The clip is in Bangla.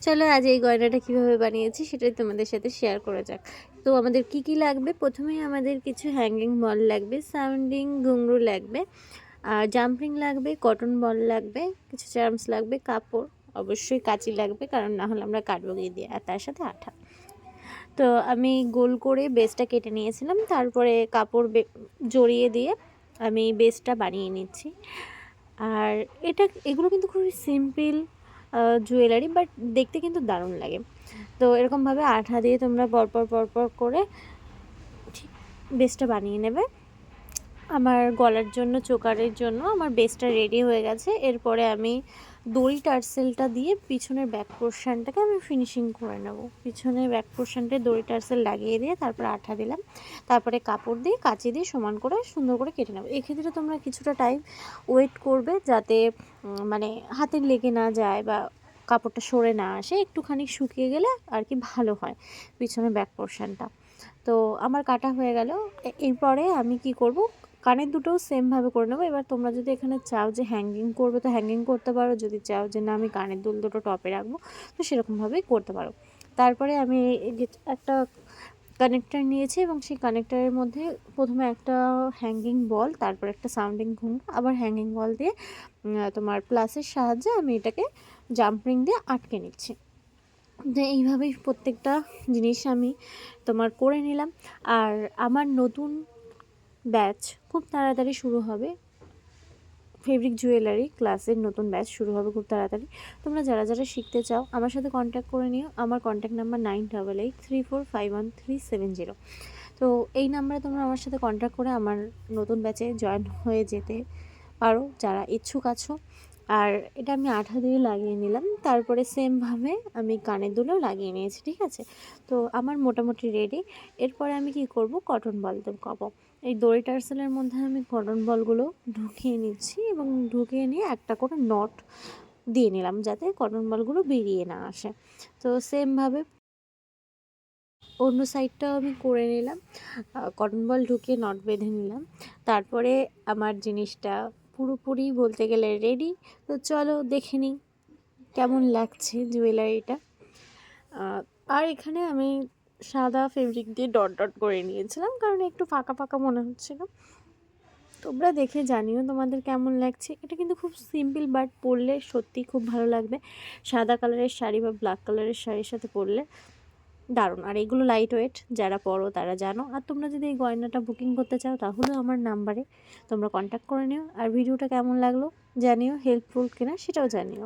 চলো আজ এই গয়নাটা কীভাবে বানিয়েছি সেটাই তোমাদের সাথে শেয়ার করা যাক। তো আমাদের কি কি লাগবে, প্রথমেই আমাদের কিছু হ্যাঙ্গিং বল লাগবে, সাউন্ডিং ঘুঙরু লাগবে, আর জাম্পিং লাগবে, কটন বল লাগবে, কিছু চার্মস লাগবে, কাপড়, অবশ্যই কাঁচি লাগবে কারণ না হলে আমরা কাটবো গিয়ে দিয়ে, আর তার সাথে আঠা। তো আমি গোল করে বেসটা কেটে নিয়েছিলাম, তারপরে কাপড় জড়িয়ে দিয়ে আমি বেসটা বানিয়ে নিচ্ছি। আর এগুলো কিন্তু খুবই সিম্পল জুয়েলারি, বাট দেখতে কিন্তু দারুণ লাগে। তো এরকমভাবে আঠা দিয়ে তোমরা পরপর করে ঠিক বেসটা বানিয়ে নেবে। আমার গলার জন্য, চোকারের জন্য আমার বেসটা রেডি হয়ে গেছে। এরপরে আমি দড়ি টার্সেলটা দিয়ে পিছনের ব্যাক পোর্শনটাকে আমি ফিনিশিং করে নেব। পিছনের ব্যাক পোর্শনটায় দড়ি টার্সেল লাগিয়ে দিয়ে তারপরে আঠা দিলাম, তারপরে কাপড় দিয়ে কাঁচি দিয়ে সমান করে সুন্দর করে কেটে নেব। এক্ষেত্রে তোমরা কিছুটা টাইম ওয়েট করবে যাতে মানে হাতে লেগে না যায় বা কাপড়টা সরে না আসে, একটুখানি শুকিয়ে গেলে আর কি ভালো হয় পিছনের ব্যাক পোর্শনটা। তো আমার কাটা হয়ে গেল। এরপরে আমি কি করব, কানের দুটোও সেমভাবে করে নেবো। এবার তোমরা যদি এখানে চাও যে হ্যাঙ্গিং করবে তো হ্যাঙ্গিং করতে পারো, যদি চাও যে না আমি কানের দুল দুটো টপে রাখবো তো সেরকমভাবেই করতে পারো। তারপরে আমি একটা কানেক্টার নিয়েছি এবং সেই কানেক্টারের মধ্যে প্রথমে একটা হ্যাঙ্গিং বল, তারপর একটা সাউন্ডিং ঘুঙরু, আবার হ্যাঙ্গিং বল দিয়ে তোমার প্লাসের সাহায্যে আমি এটাকে জাম্পিং দিয়ে আটকে নিচ্ছি। তো এইভাবেই প্রত্যেকটা জিনিস আমি তোমার করে নিলাম। আর আমার নতুন ব্যাচ খুব তাড়াতাড়ি শুরু হবে, ফেব্রিক জুয়েলারি ক্লাসের নতুন ব্যাচ শুরু হবে খুব তাড়াতাড়ি। তোমরা যারা যারা শিখতে চাও আমার সাথে কন্ট্যাক্ট করে নিও। আমার কন্ট্যাক্ট নাম্বার 9883451370। তো এই নাম্বারে তোমরা আমার সাথে কন্ট্যাক্ট করে আমার নতুন ব্যাচে জয়েন হয়ে যেতে পারো যারা ইচ্ছুক আছো। আর এটা আমি আঠা দিয়ে লাগিয়ে নিলাম, তারপরে সেমভাবে আমি কানের দুলেও লাগিয়ে নিয়েছি, ঠিক আছে। তো আমার মোটামুটি রেডি। এরপরে আমি কি করব, কটন বল দেবো। এই দড়ি টার্সেলের মধ্যে আমি কটন বলগুলো ঢুকিয়ে নিচ্ছি এবং ঢুকিয়ে নিয়ে একটা করে নট দিয়ে নিলাম যাতে কটন বলগুলো বেরিয়ে না আসে। তো সেমভাবে অন্য সাইডটাও আমি করে নিলাম, কটন বল ঢুকিয়ে নট বেঁধে নিলাম। তারপরে আমার জিনিসটা পুরোপুরি বলতে গেলে রেডি। তো চলো দেখে নিই কেমন লাগছে জুয়েলারিটা। আর এখানে আমি সাদা ফেব্রিক দিয়ে ডট ডট করে নিয়েছিলাম কারণ একটু ফাঁকা ফাঁকা মনে হচ্ছিল। তোমরা দেখে জানিও তোমাদের কেমন লাগছে। এটা কিন্তু খুব সিম্পল, বাট পরলে সত্যি খুব ভালো লাগবে। সাদা কালারের শাড়ি বা ব্ল্যাক কালারের শাড়ির সাথে পরলে দারুণ। আর এগুলো লাইট ওয়েট, যারা পরো তারা জানো। আর তোমরা যদি এই গয়নাটা বুকিং করতে চাও তাহলেও আমার নাম্বারে তোমরা কন্ট্যাক্ট করে নিও। আর ভিডিওটা কেমন লাগলো জানিও, হেল্পফুল কিনা সেটাও জানিও।